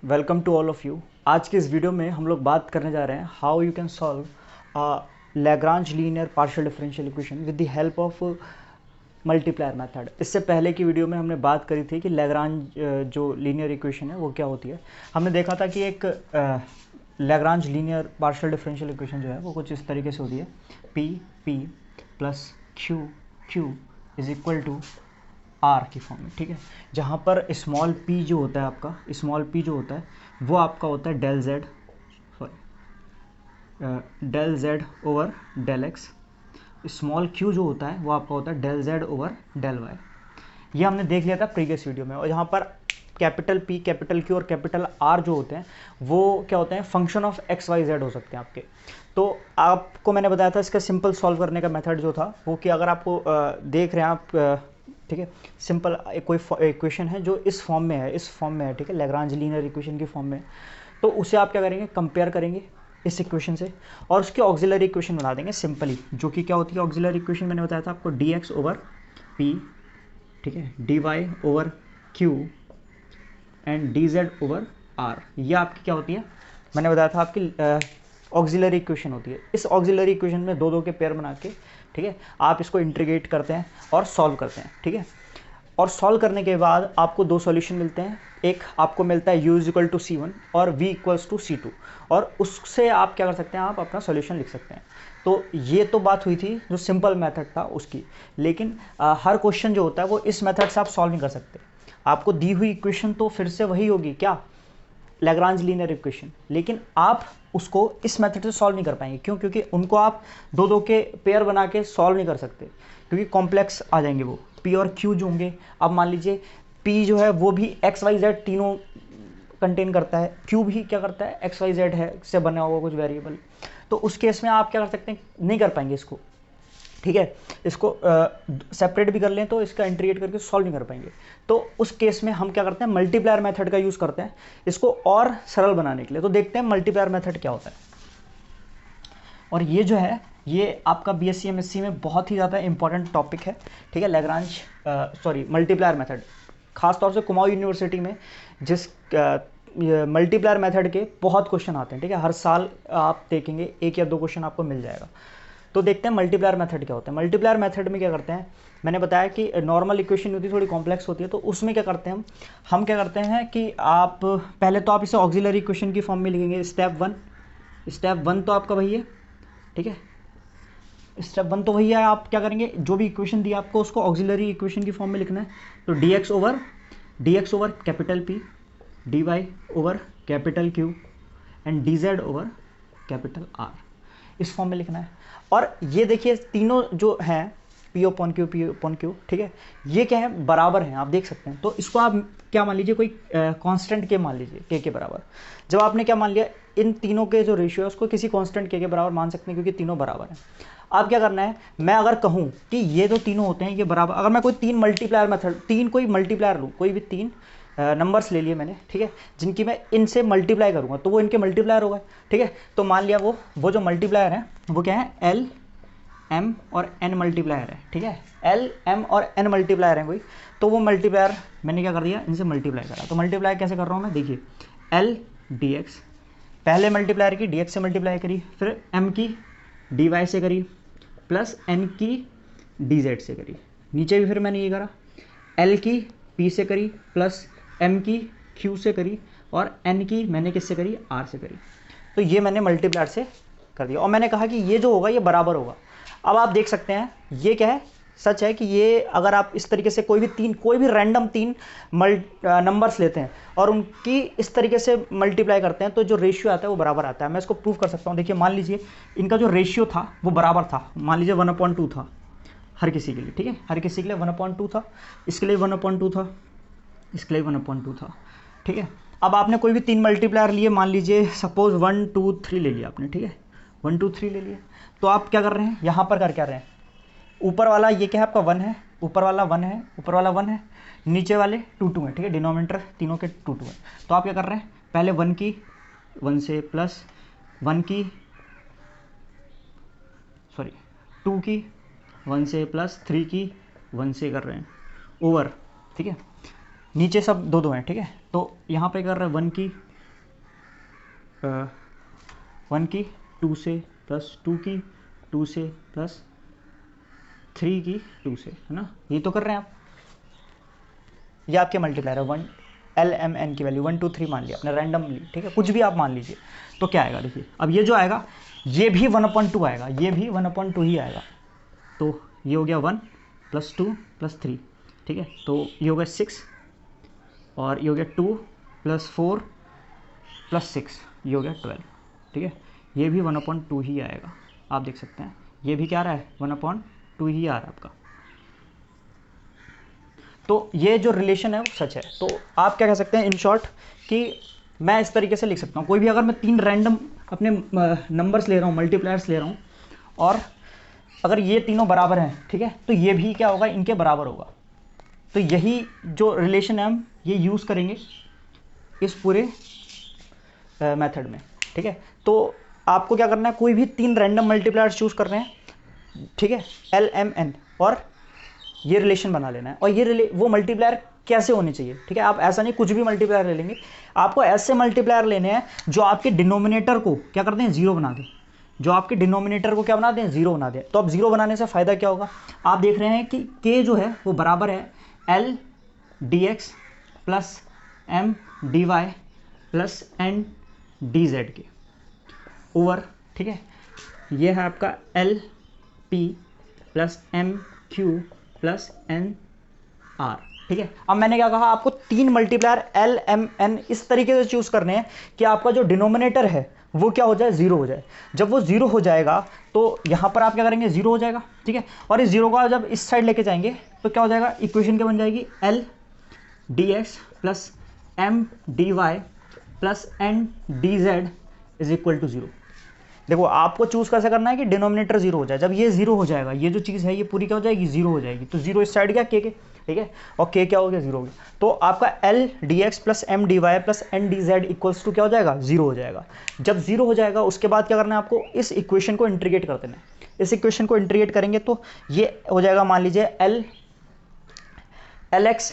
Welcome to all of you. आज के इस वीडियो में हम लोग बात करने जा रहे हैं how you can solve Lagrange linear partial differential equation with the help of multiplier method. इससे पहले की वीडियो में हमने बात करी थी कि लैग्रांज जो लीनियर इक्वेशन है वो क्या होती है। हमने देखा था कि एक Lagrange linear partial differential equation जो है वो कुछ इस तरीके से होती है, p p plus q q is equal to are की फॉर्म में, ठीक है। जहाँ पर स्मॉल पी जो होता है आपका, स्मॉल पी जो होता है वो आपका होता है del z, sorry del z over del x. Small q जो होता है वो आपका होता है del z over del y. ये हमने देख लिया था प्रीवियस वीडियो में। और यहाँ पर कैपिटल पी, कैपिटल क्यू और कैपिटल आर जो होते हैं वो क्या होते हैं, function of x Y z हो सकते हैं आपके। तो आपको मैंने बताया था इसका सिंपल सॉल्व करने का मेथड जो था वो कि अगर आपको देख रहे हैं आप, ठीक है, सिंपल कोई इक्वेशन है जो इस फॉर्म में है, इस फॉर्म में है, ठीक है, लैग्रांज लीनियर इक्वेशन की फॉर्म में, तो उसे आप क्या करेंगे, कंपेयर करेंगे इस इक्वेशन से और उसकी ऑक्सिलरी इक्वेशन बना देंगे सिंपली, जो कि क्या होती है ऑक्सिलरी इक्वेशन, मैंने बताया था आपको, डी एक्स ओवर पी, ठीक है, d Y over q and d Z over r. ये आपकी क्या होती है, मैंने बताया था आपकी ऑक्सिलरी इक्वेशन होती है। इस ऑक्सिलरी इक्वेशन में दो दो के पेयर बना के, ठीक है, आप इसको इंटीग्रेट करते हैं और सॉल्व करते हैं, ठीक है। और सॉल्व करने के बाद आपको दो सॉल्यूशन मिलते हैं। एक आपको मिलता है u is equal to C1 और v इक्वल्स टू C2, और उससे आप क्या कर सकते हैं, आप अपना सॉल्यूशन लिख सकते हैं। तो ये तो बात हुई थी जो सिंपल मेथड था उसकी, लेकिन हर क्वेश्चन जो होता है वो इस मेथड से आप सॉल्व नहीं कर सकते। आपको दी हुई इक्वेशन तो फिर से वही होगी, क्या, लैग्रांज लीनियर इक्वेशन, लेकिन आप उसको इस मेथड से सॉल्व नहीं कर पाएंगे। क्यों? क्योंकि उनको आप दो दो के पेयर बना के सॉल्व नहीं कर सकते, क्योंकि कॉम्प्लेक्स आ जाएंगे वो। पी और क्यू जो होंगे, अब मान लीजिए पी जो है वो भी एक्स वाई जेड तीनों कंटेन करता है, क्यू भी क्या करता है, एक्स वाई जेड है, से बना हुआ कुछ वेरिएबल। तो उस केस में आप क्या कर सकते हैं, नहीं कर पाएंगे इसको, ठीक है। इसको सेपरेट भी कर लें तो इसका इंटीग्रेट करके सॉल्व नहीं कर पाएंगे। तो उस केस में हम क्या करते हैं, मल्टीप्लायर मेथड का यूज़ करते हैं इसको और सरल बनाने के लिए। तो देखते हैं मल्टीप्लायर मेथड क्या होता है। और ये जो है ये आपका बीएससी एमएससी में बहुत ही ज़्यादा इंपॉर्टेंट टॉपिक है, ठीक है, लैग्रांज मल्टीप्लायर मेथड। खासतौर से कुमाऊं यूनिवर्सिटी में जिस मल्टीप्लायर मेथड के बहुत क्वेश्चन आते हैं, ठीक है, हर साल आप देखेंगे एक या दो क्वेश्चन आपको मिल जाएगा। तो देखते हैं मल्टीप्लायर मेथड क्या होता है। मल्टीप्लायर मेथड में क्या करते हैं, मैंने बताया कि नॉर्मल इक्वेशन होती है, थोड़ी कॉम्प्लेक्स होती है। तो उसमें क्या करते हैं हम क्या करते हैं कि आप पहले तो आप इसे ऑक्सिलरी इक्वेशन की फॉर्म में लिखेंगे। स्टेप वन तो आपका वही है, ठीक है, स्टेप वन तो वही है। आप क्या करेंगे, जो भी इक्वेशन दी आपको उसको ऑक्सिलरी इक्वेशन की फॉर्म में लिखना है। तो d x over capital P, D Y over capital Q and d Z over capital R, इस फॉर्म में लिखना है। और ये देखिए तीनों जो हैं, पी अपॉन क्यू, ठीक है, ये क्या है, बराबर हैं, आप देख सकते हैं। तो इसको आप क्या मान लीजिए, कोई कांस्टेंट के मान लीजिए, के बराबर। जब आपने क्या मान लिया, इन तीनों के जो रेशियो है उसको किसी कांस्टेंट के बराबर मान सकते हैं, क्योंकि तीनों बराबर हैं। अब क्या करना है, मैं अगर कहूँ कि ये जो तीनों होते हैं ये बराबर, अगर मैं कोई तीन मल्टीप्लायर मेथड, कोई मल्टीप्लायर लूँ, कोई भी तीन नंबर्स ले लिए मैंने, ठीक है, जिनकी मैं इनसे मल्टीप्लाई करूँगा तो वो इनके मल्टीप्लायर हो गए, ठीक है। तो मान लिया वो जो मल्टीप्लायर है वो क्या है, एल एम और एन मल्टीप्लायर है, ठीक है, एल एम और एन मल्टीप्लायर है कोई। तो वो मल्टीप्लायर मैंने क्या कर दिया, इनसे मल्टीप्लाई करा। तो मल्टीप्लाई कैसे कर रहा हूँ मैं, देखिए, एल डी एक्स, पहले मल्टीप्लायर की डी एक्स से मल्टीप्लाई करी, फिर एम की डी वाई से करी, प्लस एन की डी जेड से करी। नीचे भी फिर मैंने ये करा, एल की पी से करी, प्लस एम की क्यू से करी, और एन की मैंने किससे करी, आर से करी। तो ये मैंने मल्टीप्लायर से कर दिया, और मैंने कहा कि ये जो होगा ये बराबर होगा। अब आप देख सकते हैं ये क्या है, सच है कि ये अगर आप इस तरीके से कोई भी रैंडम तीन नंबर्स लेते हैं और उनकी इस तरीके से मल्टीप्लाई करते हैं तो जो रेशियो आता है वो बराबर आता है। मैं इसको प्रूव कर सकता हूँ। देखिए, मान लीजिए इनका जो रेशियो था वो बराबर था, मान लीजिए 1/2 था हर किसी के लिए, ठीक है, हर किसी के लिए 1/2 था, इसके लिए 1/2 था, इसके लिए 1/2 था, ठीक है। अब आपने कोई भी तीन मल्टीप्लायर लिए, मान लीजिए सपोज 1 2 3 ले लिया आपने, ठीक है, 1 2 3 ले लिया। तो आप क्या कर रहे हैं, यहाँ पर कर क्या रहे हैं, ऊपर वाला ये क्या है आपका 1 है, ऊपर वाला 1 है, ऊपर वाला 1 है, नीचे वाले 2 2 है, ठीक है, डिनोमिनेटर तीनों के 2 2 है। तो आप क्या कर रहे हैं, पहले 1 की 1 से प्लस 1 की, सॉरी 2 की 1 से प्लस 3 की 1 से कर रहे हैं ओवर, ठीक है, नीचे सब 2 2 हैं, ठीक है। तो यहाँ पे कर रहे हैं 1 की 1 की 2 से प्लस 2 की 2 से प्लस 3 की 2 से, है ना, ये तो कर रहे हैं आप। ये आपके मल्टीप्लायर है, 1 LMN की वैल्यू 1 2 3 मान लिया आपने रैंडमली, ठीक है, कुछ भी आप मान लीजिए। तो क्या आएगा देखिए, अब ये जो आएगा ये भी 1/2 आएगा, ये भी 1/2 ही आएगा। तो ये हो गया 1 + 2 + 3, ठीक है, तो ये हो गया 6 और ये हो गया 2 + 4 + 6, ये हो गया 12, ठीक है, ये भी 1/2 ही आएगा। आप देख सकते हैं ये भी क्या आ रहा है, 1/2 ही आ रहा है आपका। तो ये जो रिलेशन है वो सच है। तो आप क्या कह सकते हैं इन शॉर्ट कि मैं इस तरीके से लिख सकता हूँ, कोई भी अगर मैं 3 रैंडम अपने नंबर्स ले रहा हूँ, मल्टीप्लायर्स ले रहा हूँ, और अगर ये तीनों बराबर हैं, ठीक है, तो ये भी क्या होगा, इनके बराबर होगा। तो यही जो रिलेशन है हम ये यूज़ करेंगे इस पूरे मेथड में, ठीक है। तो आपको क्या करना है, कोई भी 3 रैंडम मल्टीप्लायर्स चूज़ कर रहे हैं, ठीक है, LMN, और ये रिलेशन बना लेना है। और ये वो मल्टीप्लायर कैसे होने चाहिए, ठीक है, आप ऐसा नहीं कुछ भी मल्टीप्लायर ले लेंगे, आपको ऐसे मल्टीप्लायर लेने हैं जो आपके डिनोमिनेटर को क्या करते हैं, 0 बना दें, जो आपके डिनोमिनेटर को क्या बना दें, 0 बना दें। तो अब 0 बनाने से फ़ायदा क्या होगा, आप देख रहे हैं कि k जो है वो बराबर है L dx + M dy + N dz के ओवर, ठीक है, ये है आपका L P + M Q + N R, ठीक है। अब मैंने क्या कहा, आपको 3 मल्टीप्लायर LMN इस तरीके से चूज करने हैं कि आपका जो डिनोमिनेटर है वो क्या हो जाए, 0 हो जाए। जब वो 0 हो जाएगा तो यहाँ पर आप क्या करेंगे, 0 हो जाएगा, ठीक है, और इस 0 का जब इस साइड लेके जाएंगे तो क्या हो जाएगा, इक्वेशन क्या बन जाएगी, L dx + M dy + N dz = 0। देखो आपको चूज कैसे करना है कि डिनोमिनेटर 0 हो जाए। जब ये 0 हो जाएगा, ये जो चीज़ है ये पूरी क्या हो जाएगी, 0 हो जाएगी। तो 0 इस साइड गया k के, ठीक है, और k क्या हो गया, 0 हो गया। तो आपका L dx + M dy + N dz = क्या हो जाएगा, 0 हो जाएगा। जब 0 हो जाएगा उसके बाद क्या करना है आपको, इस इक्वेशन को इंटीग्रेट कर देना है। इस इक्वेशन को इंटीग्रेट करेंगे तो ये हो जाएगा, मान लीजिए Lx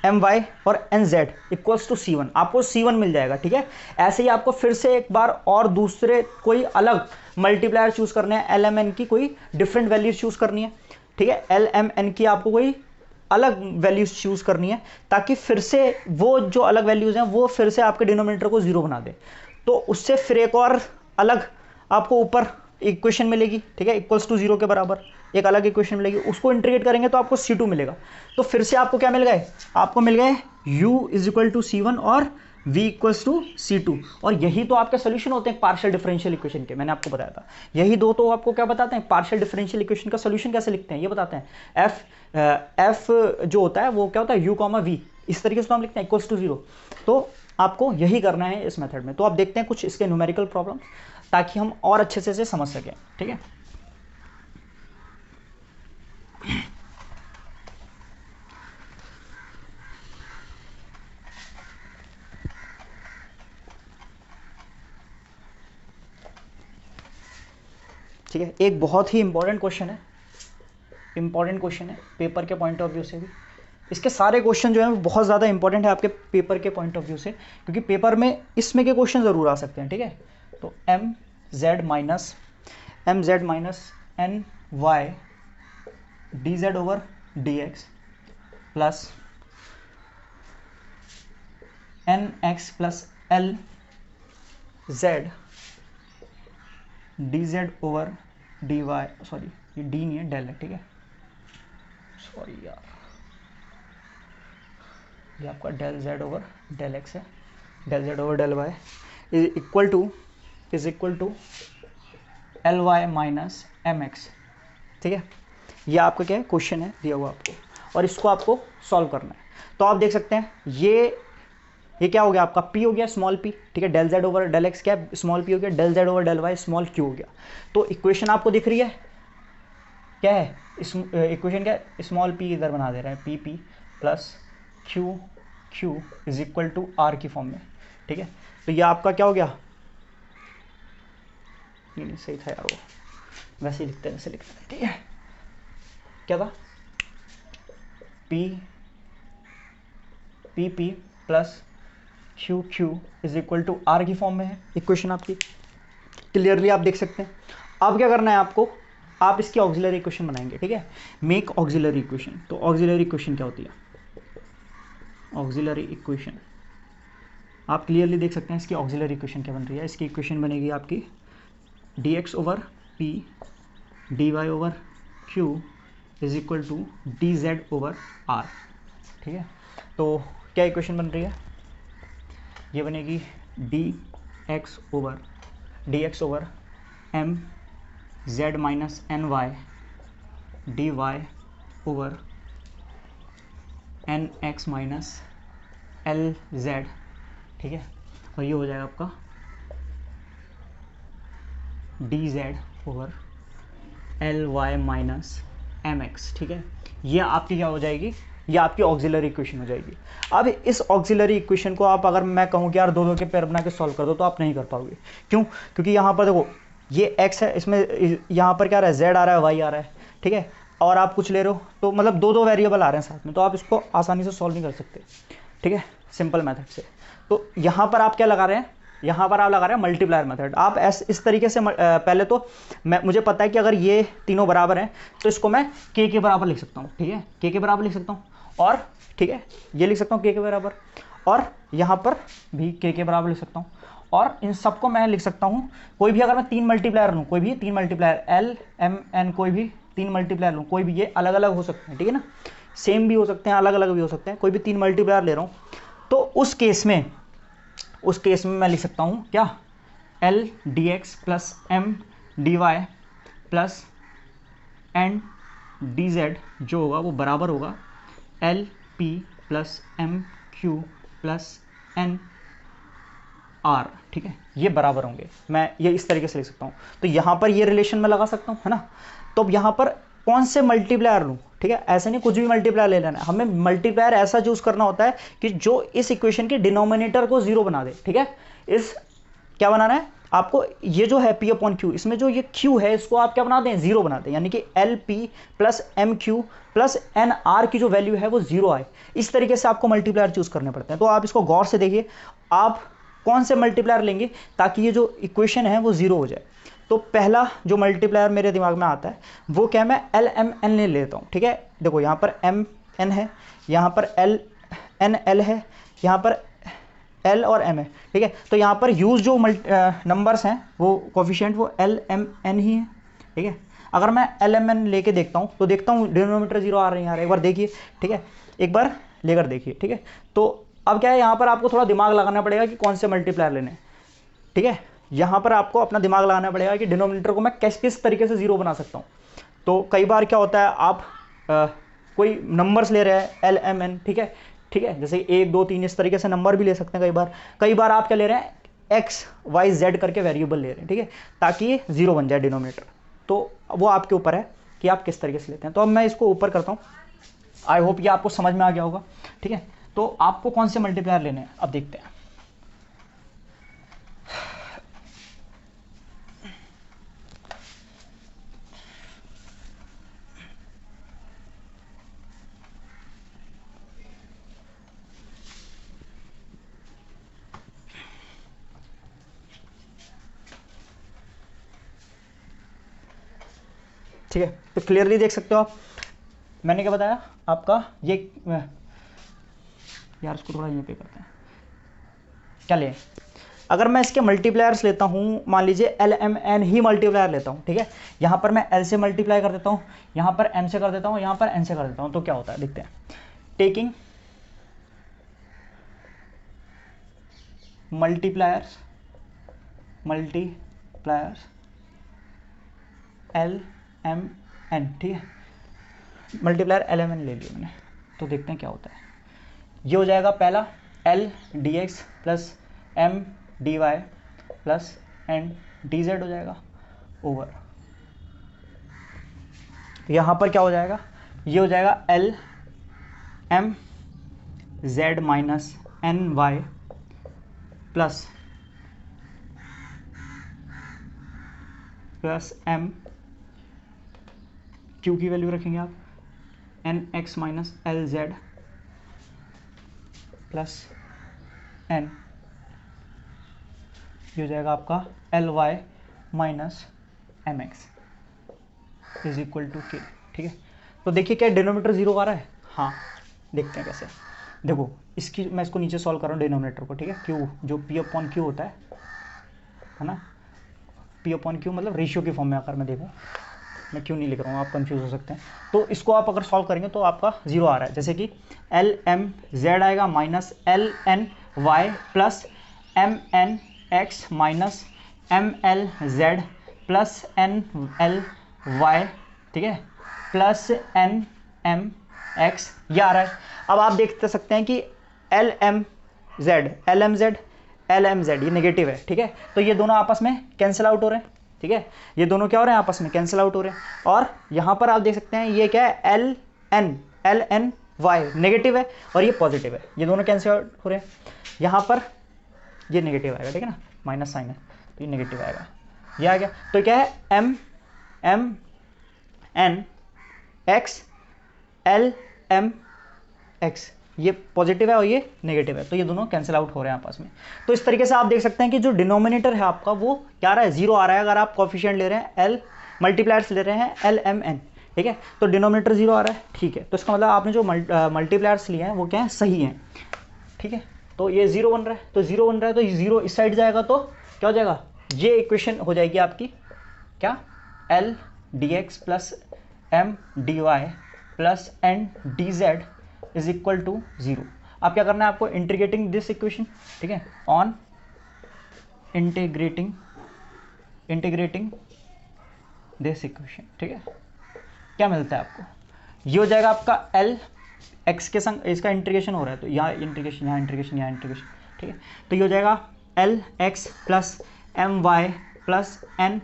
My और Nz = C1, आपको C1 मिल जाएगा, ठीक है। ऐसे ही आपको फिर से एक बार और दूसरे कोई अलग मल्टीप्लायर चूज करने हैं, LMN की कोई डिफरेंट वैल्यूज चूज करनी है, ठीक है, LMN की आपको कोई अलग वैल्यूज चूज करनी है, ताकि फिर से वो जो अलग वैल्यूज हैं वो फिर से आपके डिनोमिनेटर को 0 बना दे। तो उससे फिर एक और अलग आपको ऊपर इक्वेशन मिलेगी, ठीक है, =0 के बराबर एक अलग इक्वेशन मिलेगी, उसको इंटीग्रेट करेंगे तो आपको C2 मिलेगा। तो फिर से आपको क्या मिल गए, आपको मिल गए U = C1 और V = C2। और यही तो आपके सोल्यूशन होते हैं पार्शियल डिफरेंशियल इक्वेशन के, मैंने आपको बताया था। यही दो तो आपको क्या बताते हैं, पार्शियल डिफरेंशियल इक्वेशन का सोल्यूशन कैसे लिखते हैं ये बताते हैं। F जो होता है वो क्या होता है, U, V, इस तरीके से तो हम लिखते हैं =0। तो आपको यही करना है इस मेथड में। तो आप देखते हैं कुछ इसके न्यूमेरिकल प्रॉब्लम, ताकि हम और अच्छे से समझ सकें, ठीक है। ठीक है, एक बहुत ही इंपॉर्टेंट क्वेश्चन है, पेपर के पॉइंट ऑफ व्यू से भी। इसके सारे क्वेश्चन जो हैं वो बहुत ज़्यादा इंपॉर्टेंट है आपके पेपर के पॉइंट ऑफ व्यू से, क्योंकि पेपर में इसमें के क्वेश्चन ज़रूर आ सकते हैं, ठीक है। तो mz - ny dz/dx + nx + l z dz/dy, sorry ये d नहीं है, डेल है, ठीक है, सॉरी यार, ये आपका ∂z/∂x है, ∂z/∂y is equal to ly - mx, ठीक है। ये आपका क्या है, क्वेश्चन है दिया हुआ आपको, और इसको आपको सॉल्व करना है। तो आप देख सकते हैं ये क्या हो गया आपका, p हो गया स्मॉल p, ठीक है, ∂z/∂x क्या है, स्मॉल p हो गया, ∂z/∂y स्मॉल q हो गया। तो इक्वेशन आपको दिख रही है क्या है, इस इक्वेशन क्या है, स्मॉल p इधर बना दे रहे हैं, p + q = r की फॉर्म में, ठीक है। तो ये आपका क्या हो गया, नहीं सही था यार, वो वैसे ही लिखते हैं, ठीक है। क्या था, p + q q is equal to are की फॉर्म में है इक्वेशन आपकी, क्लियरली आप देख सकते हैं। अब क्या करना है आपको, आप इसकी ऑक्सिलरी इक्वेशन बनाएंगे, ठीक है, मेक ऑक्सिलरी इक्वेशन। तो ऑक्सिलरी इक्वेशन क्या होती है, ऑक्सिलरी इक्वेशन आप क्लियरली देख सकते हैं इसकी ऑक्सिलरी इक्वेशन क्या बन रही है। इसकी इक्वेशन बनेगी आपकी dx over p dy over q is equal to dz over r, ठीक है। तो क्या इक्वेशन बन रही है, ये बनेगी dx over m z minus N y dy over n x minus L z, ठीक है। और ये हो जाएगा आपका d Z over l Y minus M x, ठीक है। ये आपकी क्या हो जाएगी, ये आपकी ऑक्सिलरी इक्वेशन हो जाएगी। अब इस ऑक्सिलरी इक्वेशन को आप, अगर मैं कहूँ कि यार दो के पेयर बना के सॉल्व कर दो, तो आप नहीं कर पाओगे। क्यों, क्योंकि यहाँ पर देखो ये x है, इसमें यहाँ पर क्या आ रहा है, z आ रहा है, y आ रहा है, ठीक है। और आप कुछ ले रहे हो तो मतलब दो वेरिएबल आ रहे हैं साथ में, तो आप इसको आसानी से सॉल्व नहीं कर सकते, ठीक है, सिंपल मेथड से। तो यहाँ पर आप क्या लगा रहे हैं, यहाँ पर आप लगा रहे हैं मल्टीप्लायर मेथड। आप इस तरीके से पहले तो मुझे पता है कि अगर ये तीनों बराबर हैं तो इसको मैं k के बराबर लिख सकता हूँ, ठीक है, k के बराबर लिख सकता हूँ, और ठीक है ये लिख सकता हूँ k के बराबर, और यहाँ पर भी k के बराबर लिख सकता हूँ, और इन सबको मैं लिख सकता हूँ कोई भी, अगर मैं तीन मल्टीप्लायर लूँ, कोई भी तीन मल्टीप्लायर l m n, कोई भी तीन मल्टीप्लायर लूँ, कोई भी, ये अलग अलग हो सकते हैं, ठीक है ना, सेम भी हो सकते हैं, अलग अलग भी हो सकते हैं, कोई भी तीन मल्टीप्लायर ले रहा हूँ, तो उस केस में मैं लिख सकता हूँ क्या, l dx plus m dy plus n dz जो होगा वो बराबर होगा l p plus m q plus n r, ठीक है, ये बराबर होंगे। मैं ये इस तरीके से लिख सकता हूँ। तो यहाँ पर ये रिलेशन में लगा सकता हूँ, है ना। तो अब यहाँ पर कौन से मल्टीप्लायर लूँ, ठीक है, ऐसे नहीं कुछ भी मल्टीप्लायर ले लेना है, हमें मल्टीप्लायर ऐसा चूज करना होता है कि जो इस इक्वेशन के डिनोमिनेटर को जीरो बना दे, ठीक है। इस क्या बनाना है आपको, ये जो है p अपॉन क्यू, इसमें जो ये q है इसको आप क्या बना दें, जीरो बना दें, यानी कि l P plus M Q plus N r की जो वैल्यू है वो जीरो आए। इस तरीके से आपको मल्टीप्लायर चूज करने पड़ते हैं। तो आप इसको गौर से देखिए, आप कौन से मल्टीप्लायर लेंगे ताकि ये जो इक्वेशन है वो जीरो हो जाए। तो पहला जो मल्टीप्लायर मेरे दिमाग में आता है वो क्या, मैं एल एम एन ले लेता हूँ, ठीक है। देखो यहाँ पर एम एन है, यहाँ पर एल एन एल है, यहाँ पर एल और एम है, ठीक है। तो यहाँ पर यूज जो नंबर्स हैं वो कोफिशिएंट वो एल एम एन ही है, ठीक है। अगर मैं एल एम एन लेके देखता हूँ तो देखता हूँ डिनोमिनेटर जीरो आ रहे हैं यार, एक बार देखिए, ठीक है, एक बार लेकर देखिए, ठीक है। तो अब क्या है, यहाँ पर आपको थोड़ा दिमाग लगाना पड़ेगा कि कौन से मल्टीप्लायर लेने, ठीक है। यहाँ पर आपको अपना दिमाग लगाना पड़ेगा कि डिनोमिनेटर को मैं किस तरीके से जीरो बना सकता हूँ। तो कई बार क्या होता है, आप कोई नंबर्स ले रहे हैं एल एम एन, ठीक है, ठीक है, जैसे 1 2 3 इस तरीके से नंबर भी ले सकते हैं। कई बार आप क्या ले रहे हैं, एक्स वाई जेड करके वेरिएबल ले रहे हैं, ठीक है, ताकि ये जीरो बन जाए डिनोमिनेटर। तो वो आपके ऊपर है कि आप किस तरीके से लेते हैं। तो अब मैं इसको ऊपर करता हूँ, आई होप ये आपको समझ में आ गया होगा, ठीक है। तो आपको कौन से मल्टीप्लायर लेने हैं अब देखते हैं। ठीक है, तो क्लियरली देख सकते हो आप, मैंने क्या बताया आपका, ये यार उसको थोड़ा यहाँ पे करते हैं, क्या ले, अगर मैं इसके मल्टीप्लायर्स लेता हूँ, मान लीजिए एल एम एन ही मल्टीप्लायर लेता हूँ, ठीक है, यहाँ पर मैं एल से मल्टीप्लाई कर देता हूँ, यहाँ पर एम से कर देता हूँ, यहाँ पर एन से कर देता हूँ, तो क्या होता है देखते हैं। Taking multipliers l m n, ठीक है, मल्टीप्लायर एल एम एन ले लिया मैंने, तो देखते हैं क्या होता है। ये हो जाएगा पहला l D x plus M D Y plus N D z हो जाएगा ओवर, यहाँ पर क्या हो जाएगा, ये हो जाएगा l m Z minus N Y plus M q की वैल्यू रखेंगे आप n x minus L z plus n ये हो जाएगा आपका l Y minus M x is equal to k. ठीक है, तो देखिए क्या डिनोमिनेटर जीरो आ रहा है। हाँ, देखते हैं कैसे। देखो इसकी मैं इसको नीचे सॉल्व कर रहा हूँ डिनोमिनेटर को। ठीक है, क्यू जो पी अपॉन क्यू होता है ना, पी अपॉन क्यू मतलब रेशियो की फॉर्म में अगर मैं देखूँ, मैं क्यों नहीं लिख रहा हूँ, आप कंफ्यूज हो सकते हैं। तो इसको आप अगर सॉल्व करेंगे तो आपका जीरो आ रहा है, जैसे कि एल एम जेड आएगा minus l n Y plus m n x minus m l z plus n l y, ठीक है, प्लस एन एम एक्स, ये आ रहा है। अब आप देख सकते हैं कि एल एम जेड ये नेगेटिव है। ठीक है, तो ये दोनों आपस में कैंसिल आउट हो रहे हैं। ठीक है, ये दोनों क्या हो रहे हैं, आपस में कैंसिल आउट हो रहे हैं। और यहाँ पर आप देख सकते हैं ये क्या है, एल एन वाई नेगेटिव है और ये पॉजिटिव है, ये दोनों कैंसिल आउट हो रहे हैं। यहाँ पर ये नेगेटिव आएगा, ठीक है ना, माइनस साइन है तो ये नेगेटिव आएगा, ये आ गया। तो क्या है, m n x l m x, ये पॉजिटिव है और ये नेगेटिव है, तो ये दोनों कैंसिल आउट हो रहे हैं आपस में। तो इस तरीके से आप देख सकते हैं कि जो डिनोमिनेटर है आपका वो क्या आ रहा है, जीरो आ रहा है। अगर आप कोफिशिएंट ले रहे हैं एल, मल्टीप्लायर्स ले रहे हैं एल एम एन, ठीक है, तो डिनोमिनेटर जीरो आ रहा है। ठीक है, तो इसका मतलब आपने जो मल्टीप्लायर्स लिए हैं वो क्या है, सही हैं। ठीक है, तो ये जीरो बन रहा है, तो जीरो बन रहा है, तो जीरो इस साइड जाएगा तो क्या हो जाएगा, ये इक्वेशन हो जाएगी आपकी क्या, l D x plus M D Y plus N D Z is equal to zero. अब क्या करना है आपको, इंटीग्रेटिंग दिस इक्वेशन, ठीक है, ऑन इंटीग्रेटिंग दिस इक्वेशन। ठीक है, क्या मिलता है आपको, ये हो जाएगा आपका एल एक्स के संग इसका इंटीग्रेशन हो रहा है, तो यहाँ इंटीग्रेशन, यहाँ इंटीग्रेशन, यहाँ इंटीग्रेशन। ठीक है, तो ये हो जाएगा l x plus M Y plus N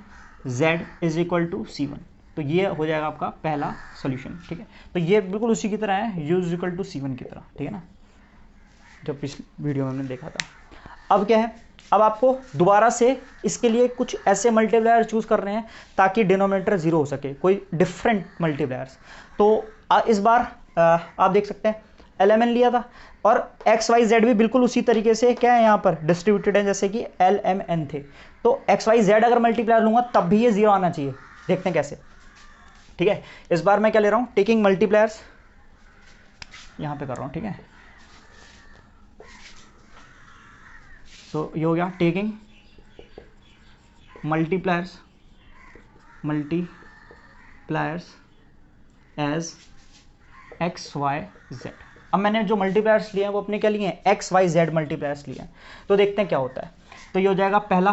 z is equal to c one. तो ये हो जाएगा आपका पहला सॉल्यूशन। ठीक है, तो ये बिल्कुल उसी की तरह है, u is equal to c one की तरह। ठीक है ना, जब पिछले वीडियो में हमने देखा था। अब क्या है, अब आपको दोबारा से इसके लिए कुछ ऐसे मल्टीप्लायर चूज कर रहे हैं ताकि डिनोमिनेटर जीरो हो सके, कोई डिफरेंट मल्टीप्लायर्स। तो इस बार आप देख सकते हैं LMN लिया था और एक्स वाई जेड भी बिल्कुल उसी तरीके से क्या है यहाँ पर डिस्ट्रीब्यूटेड है जैसे कि LMN थे। तो एक्स वाई जेड अगर मल्टीप्लायर लूंगा तब भी ये जीरो आना चाहिए। देखते हैं कैसे। ठीक है, इस बार मैं क्या ले रहा हूँ, टेकिंग मल्टीप्लायर्स यहाँ पे कर रहा हूँ। ठीक है, तो ये हो गया taking multipliers as x Y z. अब मैंने जो मल्टीप्लायर्स लिए हैं वो अपने क्या लिए हैं, एक्स वाई जेड मल्टीप्लायर्स लिए हैं। तो देखते हैं क्या होता है। तो ये हो जाएगा पहला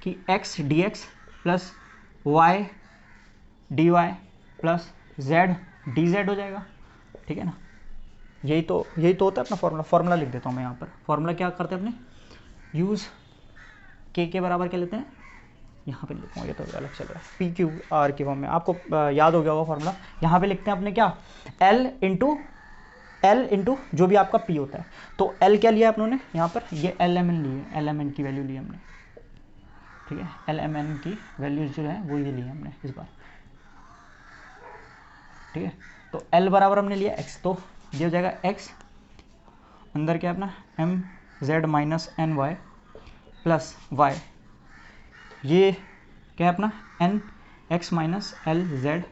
कि x D x plus Y D Y plus z d z हो जाएगा। ठीक है ना, यही तो होता है अपना फॉर्मूला लिख देता हूँ मैं यहाँ पर। फॉर्मूला क्या करते हैं अपने, यूज़ के बराबर क्या लेते हैं, यहाँ पे लिखूँगा, ये तो अलग चल रहा है, पी क्यू आर की फॉर्म में, आपको याद हो गया होगा फॉर्मूला। यहाँ पे लिखते हैं अपने क्या, एल इंटू जो भी आपका पी होता है। तो एल क्या लिया अपनों ने यहाँ पर, ये LMN ली है, LMN की वैल्यू ली हमने। ठीक है, LMN की वैल्यू जो है वो ये ली हमने इस बार। ठीक है, तो L बराबर हमने लिया x, तो ये हो जाएगा x अंदर क्या अपना M Z minus N Y plus Y, ये क्या है अपना N x minus L Z.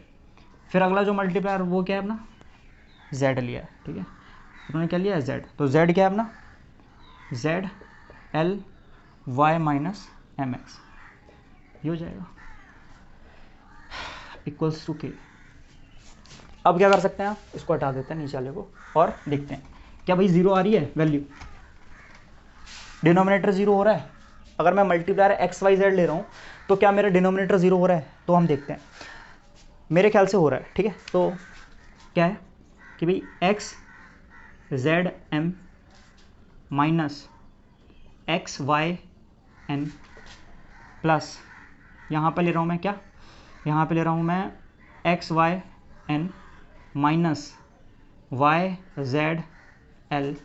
फिर अगला जो मल्टीप्लायर वो क्या है अपना z लिया है। ठीक है, उन्होंने क्या लिया है z, तो z क्या है अपना z L Y minus M x, ये हो जाएगा इक्वल्स टू के। अब क्या कर सकते हैं आप, इसको हटा देते हैं नीचे वाले को और देखते हैं क्या भाई जीरो आ रही है वैल्यू, डिनोमिनेटर जीरो हो रहा है। अगर मैं मल्टीप्लायर एक्स वाई जेड ले रहा हूँ तो क्या मेरा डिनोमिनेटर जीरो हो रहा है, तो हम देखते हैं, मेरे ख्याल से हो रहा है। ठीक है, तो क्या है कि भाई X Z M minus X Y N plus यहाँ पर ले रहा हूँ मैं क्या, यहाँ पे ले रहा हूँ मैं X Y N minus Y Z L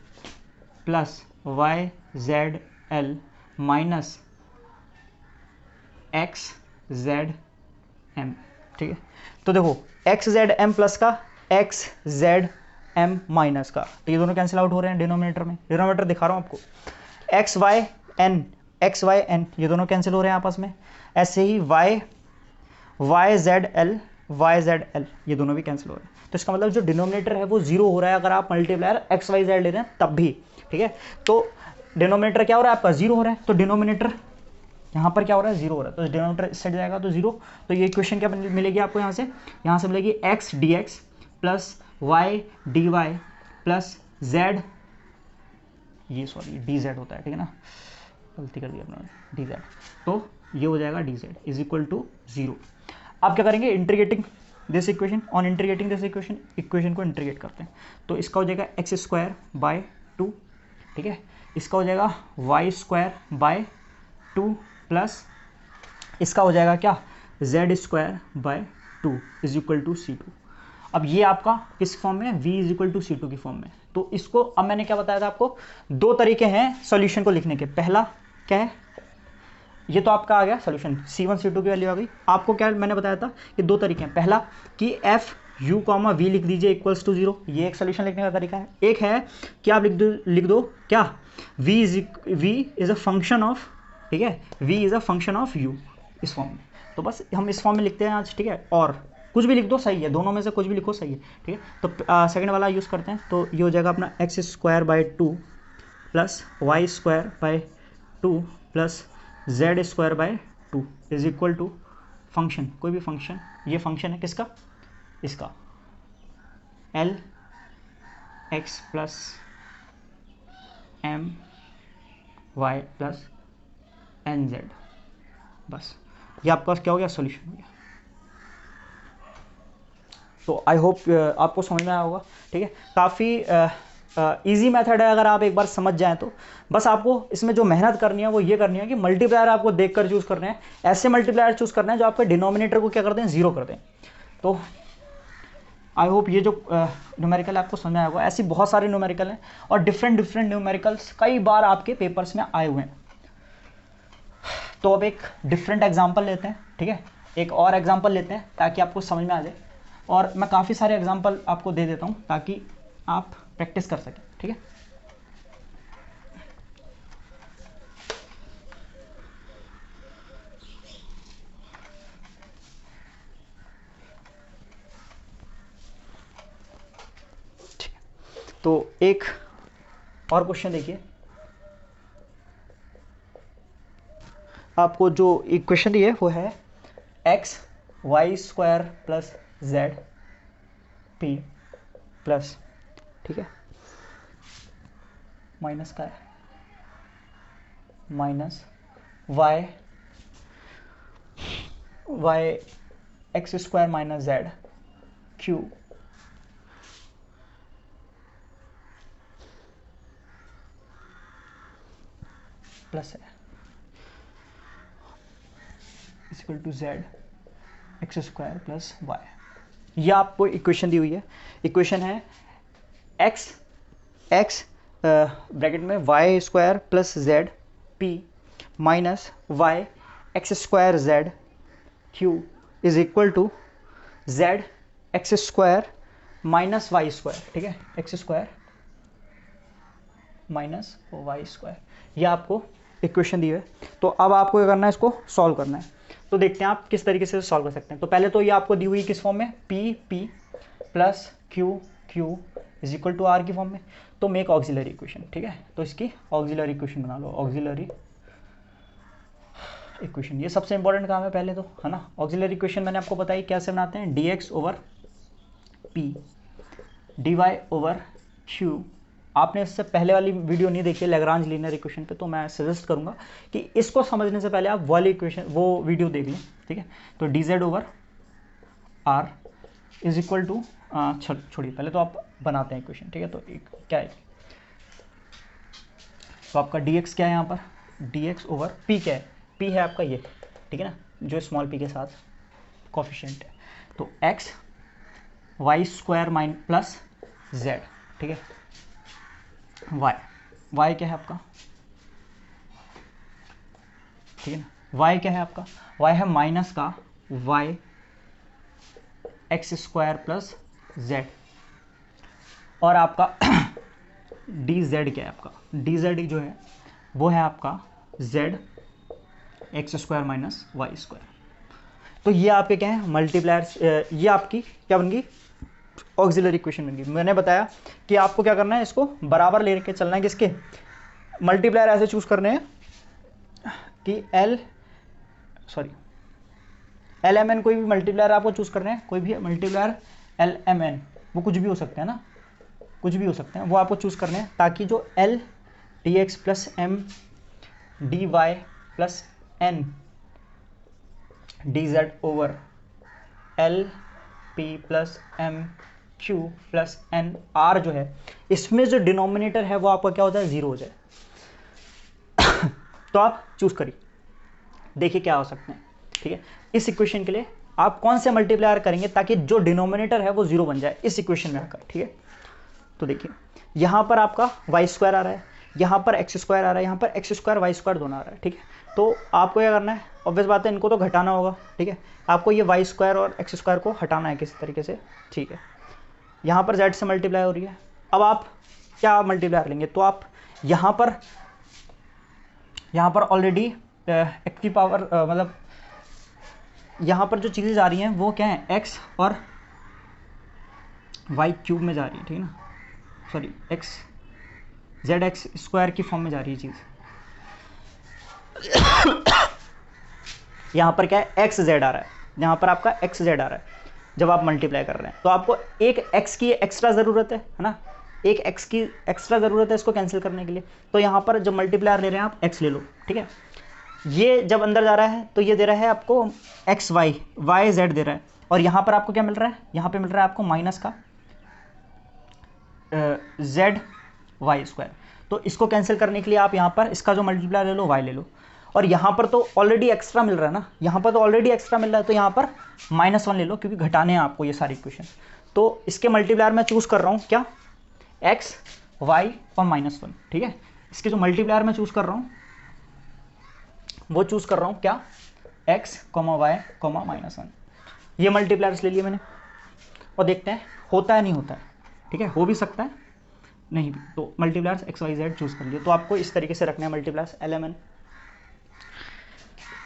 plus Y Z L minus X Z M. ठीक है, तो देखो एक्स जेड एम प्लस का एक्स जेड एम माइनस का, तो ये दोनों कैंसिल आउट हो रहे हैं डिनोमिनेटर में। डिनोमिनेटर दिखा रहा हूँ आपको, X Y N X Y N ये दोनों कैंसिल हो रहे हैं आपस में, ऐसे ही वाई जेड एल ये दोनों भी कैंसिल हो रहे हैं। तो इसका मतलब जो डिनोमिनेटर है वो जीरो हो रहा है अगर आप मल्टीप्लायर एक्स वाई जेड ले रहे हैं तब भी, ठीक है। तो डिनोमिनेटर क्या हो रहा है आपका, जीरो हो रहा है, तो डिनोमिनेटर यहाँ पर क्या हो रहा है, जीरो हो रहा है, तो डिनोमिनेटर इस साइड जाएगा तो जीरो। तो ये इक्वेशन क्या मिलेगी आपको, यहाँ से मिलेगी X D x plus Y D Y plus Z, ये सॉरी डी जेड होता है, ठीक है ना, गलती कर दी अपने डी जेड, तो ये हो जाएगा D Z is equal to zero. आप क्या करेंगे, integrating this equation, on integrating this equation को इंटीग्रेट करते हैं, तो इसका हो जाएगा एक्स स्क्वायर बाय टू, ठीक है, इसका हो जाएगा Y square by two plus इसका हो जाएगा क्या, Z square by two is equal to C two. अब ये आपका किस फॉर्म में है, v is equal to C two की फॉर्म में। तो इसको अब मैंने क्या बताया था आपको, दो तरीके हैं सॉल्यूशन को लिखने के। पहला क्या है, ये तो आपका आ गया सॉल्यूशन, C1 C2 की वैल्यू आ गई। आपको क्या मैंने बताया था कि दो तरीके हैं, पहला कि एफ यू कॉमा वी लिख दीजिए इक्वल्स टू जीरो, ये एक सोल्यूशन लिखने का तरीका है। एक है कि आप लिख दो क्या, v is a function of, ठीक है, v is a function of u इस फॉर्म में। तो बस हम इस फॉर्म में लिखते हैं आज, ठीक है, और कुछ भी लिख दो सही है, दोनों में से कुछ भी लिखो सही है, ठीक है। तो सेकंड वाला यूज़ करते हैं, तो ये हो जाएगा अपना X square by two plus Y square by two plus Z square by two is equal to function, कोई भी फंक्शन, ये फंक्शन है किसका, इसका L x plus M Y plus N Z, बस ये आपका क्या हो गया, सॉल्यूशन हो गया। तो आई होप आपको समझ में आया होगा, ठीक है। काफ़ी इजी मेथड है, अगर आप एक बार समझ जाएं तो। बस आपको इसमें जो मेहनत करनी है वो ये करनी है कि मल्टीप्लायर आपको देखकर चूज़ करने हैं, ऐसे मल्टीप्लायर चूज़ करना है जो आपके डिनोमिनेटर को क्या करते हैं, जीरो करते हैं। तो आई होप ये जो न्यूमेरिकल आपको समझ में आया होगा। ऐसी बहुत सारे न्यूमेरिकल हैं और डिफरेंट न्यूमेरिकल्स कई बार आपके पेपर्स में आए हुए हैं। तो अब एक डिफरेंट एग्जाम्पल लेते हैं, ठीक है, एक और एग्जाम्पल लेते हैं ताकि आपको समझ में आ जाए। और मैं काफ़ी सारे एग्जाम्पल आपको दे देता हूँ ताकि आप प्रैक्टिस कर सकें, ठीक है। तो एक और क्वेश्चन देखिए, आपको जो इक्वेशन दी है वो है x Y square plus z p plus, ठीक है, माइनस का है minus y x square minus z q plus है equal to z x square plus Y. ये आपको इक्वेशन दी हुई है। इक्वेशन है एक्स ब्रैकेट में y square plus z p minus y x square z q is equal to z x square minus Y square, ठीक है, x square minus Y square. ये आपको इक्वेशन दी है। तो अब आपको क्या करना है, इसको सॉल्व करना है। तो देखते हैं आप किस तरीके से सॉल्व कर सकते हैं। तो पहले तो ये आपको दी हुई किस फॉर्म में, P plus Q is equal to are की फॉर्म में। तो मेक ऑक्सिलरी इक्वेशन, ठीक है, तो इसकी ऑक्सिलरी इक्वेशन बना लो, ऑक्सिलरी इक्वेशन। ये सबसे इंपॉर्टेंट काम है पहले तो, है ना। ऑक्सिलरी इक्वेशन मैंने आपको बताई कैसे बनाते हैं, D x over P D Y over Q. आपने इससे पहले वाली वीडियो नहीं देखी लैग्रांज लीनियर इक्वेशन पे, तो मैं सजेस्ट करूंगा कि इसको समझने से पहले आप वाली इक्वेशन वो वीडियो देख लें, ठीक है। तो D Z over R is equal to, छोड़िए पहले तो आप बनाते हैं इक्वेशन, ठीक है। तो एक क्या है, तो आपका डी एक्स क्या है यहाँ पर, डी एक्स ओवर पी क्या है, पी है आपका ये, ठीक है ना, जो स्मॉल पी के साथ कोफिशिएंट है। तो X Y square minus plus Z, ठीक है, वाई क्या है आपका, ठीक है ना, वाई क्या है आपका, वाई है माइनस का Y x square plus Z, और आपका डी जेड क्या है आपका, डी जेड जो है वो है आपका Z x square minus Y square. तो ये आपके क्या है मल्टीप्लायर्स, ये आपकी क्या बन गई ऑक्सिलरी इक्वेशन बन गई। मैंने बताया कि आपको क्या करना है, इसको बराबर लेके चलना है, किसके मल्टीप्लायर ऐसे चूज करने हैं कि एल एम एन कोई भी मल्टीप्लायर आपको चूज करने हैं, कोई भी मल्टीप्लायर एल एम एन, वो कुछ भी हो सकते हैं ना, कुछ भी हो सकते हैं, वो आपको चूज करने हैं ताकि जो L D x plus M D Y plus N D Z over L P plus M Q plus N R जो है, इसमें जो डिनोमिनेटर है वो आपका क्या होता है, जीरो हो जाए। तो आप चूज करिए, देखिए क्या हो सकते हैं। ठीक है, इस इक्वेशन के लिए आप कौन से मल्टीप्लायर करेंगे ताकि जो डिनोमिनेटर है वो जीरो बन जाए इस इक्वेशन में आकर। ठीक है, तो देखिए यहाँ पर आपका वाई स्क्वायर आ रहा है, यहाँ पर एक्स स्क्वायर आ रहा है, यहाँ पर एक्स स्क्वायर वाई स्क्वायर दोनों आ रहा है। ठीक है, तो आपको क्या करना है, ऑब्वियस बात है इनको तो घटाना होगा। ठीक है, आपको ये वाई स्क्वायर और एक्स स्क्वायर को हटाना है किसी तरीके से। ठीक है, यहाँ पर जेड से मल्टीप्लाई हो रही है। अब आप क्या मल्टीप्लायर लेंगे, तो आप यहाँ पर ऑलरेडी एक्स की पावर मतलब यहाँ पर जो चीज़ें जा रही हैं वो क्या है, एक्स और वाई क्यूब में जा रही है। ठीक है ना, sorry x Z x square की फॉर्म में जा रही है चीज़। यहाँ पर क्या है, एक्स जेड आ रहा है, यहाँ पर आपका एक्स जेड आ रहा है जब आप मल्टीप्लाई कर रहे हैं। तो आपको एक एक्स की एक्स्ट्रा ज़रूरत है ना, एक एक्स की एक्स्ट्रा ज़रूरत है इसको कैंसिल करने के लिए। तो यहाँ पर जब मल्टीप्लायर ले रहे हैं आप एक्स ले लो। ठीक है, ये जब अंदर जा रहा है तो ये दे रहा है आपको एक्स वाई, वाई जेड दे रहा है, और यहाँ पर आपको क्या मिल रहा है, यहाँ पे मिल रहा है आपको माइनस का जेड वाई स्क्वायर। तो इसको कैंसिल करने के लिए आप यहाँ पर इसका जो मल्टीप्लायर ले लो वाई ले लो, और यहाँ पर तो ऑलरेडी एक्स्ट्रा मिल रहा है ना, यहाँ पर तो ऑलरेडी एक्स्ट्रा मिल रहा है, तो यहाँ पर -1 ले लो क्योंकि घटाने हैं आपको ये सारी इक्वेशन। तो इसके मल्टीप्लायर मैं चूज़ कर रहा हूँ क्या, एक्स वाई और -1। ठीक है, इसके जो मल्टीप्लायर मैं चूज़ कर रहा हूँ वो चूज़ कर रहा हूँ क्या, एक्स कॉमा वाई कॉमा -1। ये मल्टीप्लायर्स ले लिए मैंने, और देखते हैं होता है नहीं होता है। ठीक है, हो भी सकता है नहीं भी, तो multipliers X Y Z choose कर लिए। तो आपको इस तरीके से रखना है मल्टीप्लायर्स एल एम एन।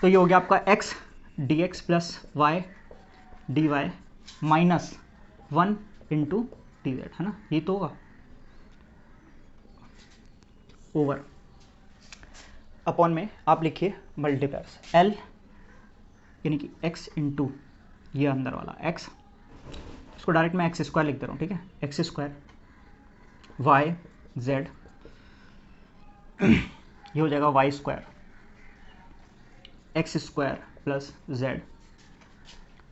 तो ये हो गया आपका X D x plus Y D Y -1 into D Z, है ना, ये तो होगा ओवर अपॉन में आप लिखिए मल्टीप्लायर्स एल यानी कि एक्स इंटू ये अंदर वाला एक्स, इसको डायरेक्ट मैं एक्स स्क्वायर लिख दे रहा हूँ। ठीक है, एक्स स्क्वायर वाई जेड, ये हो जाएगा Y square X square plus Z,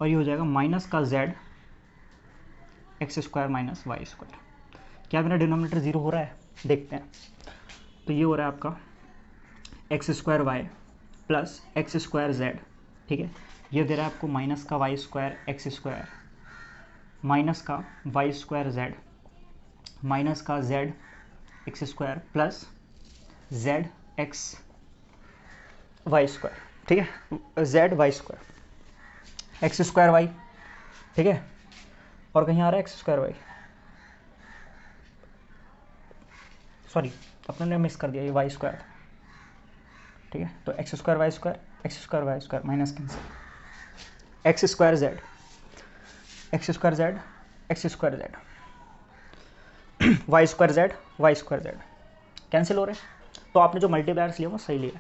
और ये हो जाएगा माइनस का Z x square minus Y square. क्या मेरा डिनोमिनेटर जीरो हो रहा है, देखते हैं। तो ये हो रहा है आपका X square Y plus X square Z. ठीक है, ये दे रहा है आपको माइनस का Y square X square minus का वाई स्क्वायर जेड माइनस का Z x square plus Z X Y square. ठीक है, Z Y square X square Y. ठीक है, और कहीं आ रहा है एक्स स्क्वायर वाई, सॉरी अपने ने मिस कर दिया, ये वाई स्क्वायर था। ठीक है, तो X square Y square minus cancel, X square Z x square Z x square Z Y square Z cancel हो रहे हैं। तो आपने जो मल्टीप्लायर्स लिया वो सही लिया,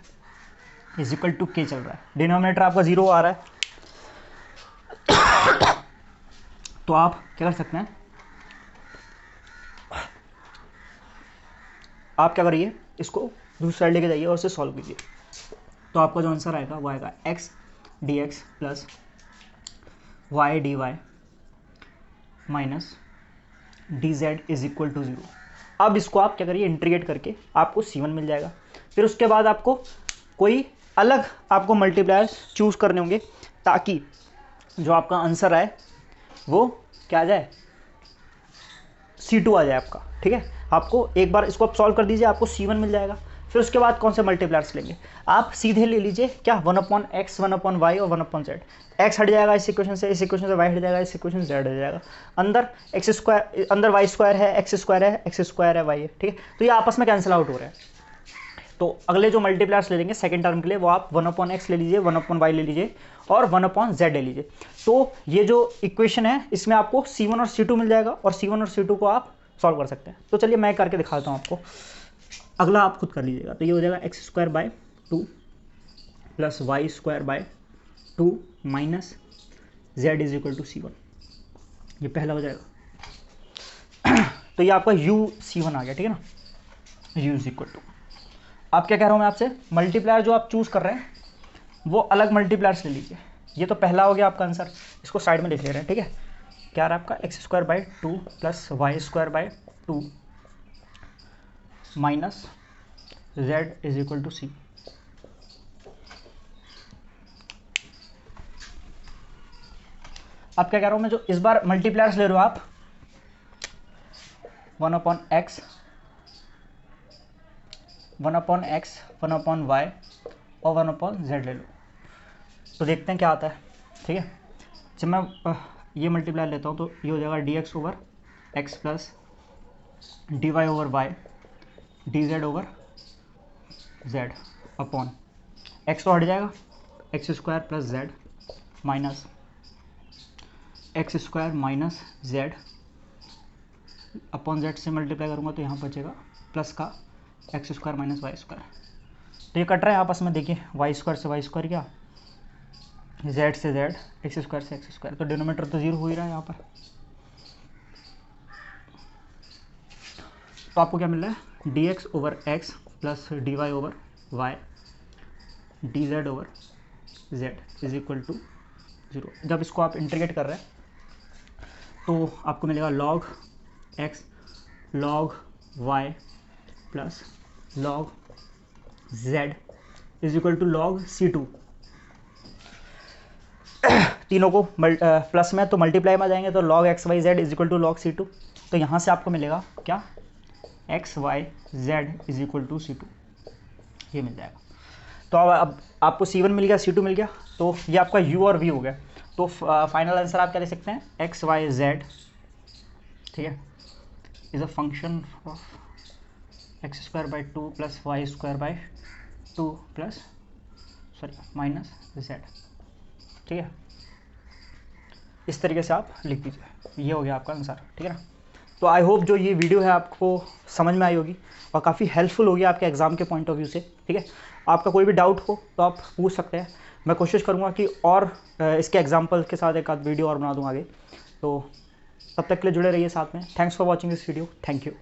इज इक्वल टू के चल रहा है, डिनोमिनेटर आपका जीरो आ रहा है। तो आप क्या कर सकते हैं, आप क्या करिए, इसको दूसरी साइड लेके जाइए और उसे सॉल्व कीजिए। तो आपका जो आंसर आएगा वो आएगा X D x plus Y D Y minus D Z is equal to 0। अब इसको आप क्या करिए, इंटीग्रेट करके आपको C1 मिल जाएगा। फिर उसके बाद आपको कोई अलग आपको मल्टीप्लायर्स चूज़ करने होंगे ताकि जो आपका आंसर आए वो क्या आ जाए, C2 आ जाए आपका। ठीक है, आपको एक बार इसको आप सॉल्व कर दीजिए, आपको C1 मिल जाएगा। फिर उसके बाद कौन से मल्टीप्लायर्स लेंगे, आप सीधे ले लीजिए क्या, 1/x 1/y और 1/z। x हट जाएगा इस इक्वेशन से y हट जाएगा, इस इक्वेशन से z हट जाएगा। अंदर एक्स स्क्वायर, अंदर वाई स्क्वायर है, एक्स स्क्वायर है, एक्स स्क्वायर है, वाई है। ठीक है, तो ये आपस में कैंसिल आउट हो रहे हैं। तो अगले जो मल्टीप्लायर्स ले लेंगे सेकंड टर्म के लिए वो आप 1/x ले लीजिए, 1/y ले लीजिए और 1/z ले लीजिए। तो ये जो इक्वेशन है इसमें आपको C1 और C2 मिल जाएगा और C1 और C2 को आप सॉल्व कर सकते हैं। तो चलिए मैं करके दिखाता हूँ आपको, अगला आप खुद कर लीजिएगा। तो ये हो जाएगा x² plus y² minus z is equal to C1, ये पहला हो जाएगा। तो ये आपका C1 आ गया, ठीक है ना। u इज इक्वल टू, आप क्या कह रहा हूँ मैं आपसे, मल्टीप्लायर जो आप चूज कर रहे हैं वो अलग मल्टीप्लायर्स ले लीजिए। ये तो पहला हो गया आपका आंसर, इसको साइड में लिख ले रहे हैं, ठीक है। क्या रहा आपका x² plus y² minus z is equal to C। अब क्या कह रहा हूँ मैं, जो इस बार मल्टीप्लायर्स ले रहे हो आप 1/x 1/y और 1/z ले लो। तो देखते हैं क्या आता है, ठीक है। जब मैं ये मल्टीप्लाई लेता हूँ तो ये हो जाएगा dx/x plus dy/y dz/z upon x तो हट जाएगा, x² plus z minus x² minus z upon z से मल्टीप्लाई करूँगा तो यहाँ बचेगा प्लस का x² माइनस y²। तो ये कट रहा है आपस में, देखिए y² से y² क्या, z से z, x² से x², तो डिनोमीटर तो 0 हो ही रहा है यहाँ पर। तो आपको क्या मिल रहा है, dx/x plus dy/y dz/z is equal to 0। जब इसको आप इंटीग्रेट कर रहे हैं तो आपको मिलेगा log x log y plus log z is equal to log C2। तीनों को प्लस में तो मल्टीप्लाई में आ जाएंगे, तो log x y z is equal to log C2। तो यहाँ से आपको मिलेगा क्या, x y z is equal to C2, ये मिल जाएगा। तो अब आपको C1 मिल गया, C2 मिल गया, तो ये आपका u और v हो गया। तो फाइनल आंसर आप क्या ले सकते हैं, x y z, ठीक है, is a function of x² plus y² plus minus z, ठीक है। इस तरीके से आप लिख दीजिए, ये हो गया आपका आंसर, ठीक है ना। तो आई होप जो ये वीडियो है आपको समझ में आई होगी और काफ़ी हेल्पफुल होगी आपके एग्ज़ाम के पॉइंट ऑफ व्यू से, ठीक है। आपका कोई भी डाउट हो तो आप पूछ सकते हैं, मैं कोशिश करूँगा कि और इसके एग्जाम्पल के साथ एक आध वीडियो और बना दूँ आगे। तो तब तक के लिए जुड़े रहिए साथ में। Thanks for watching this video, thank you.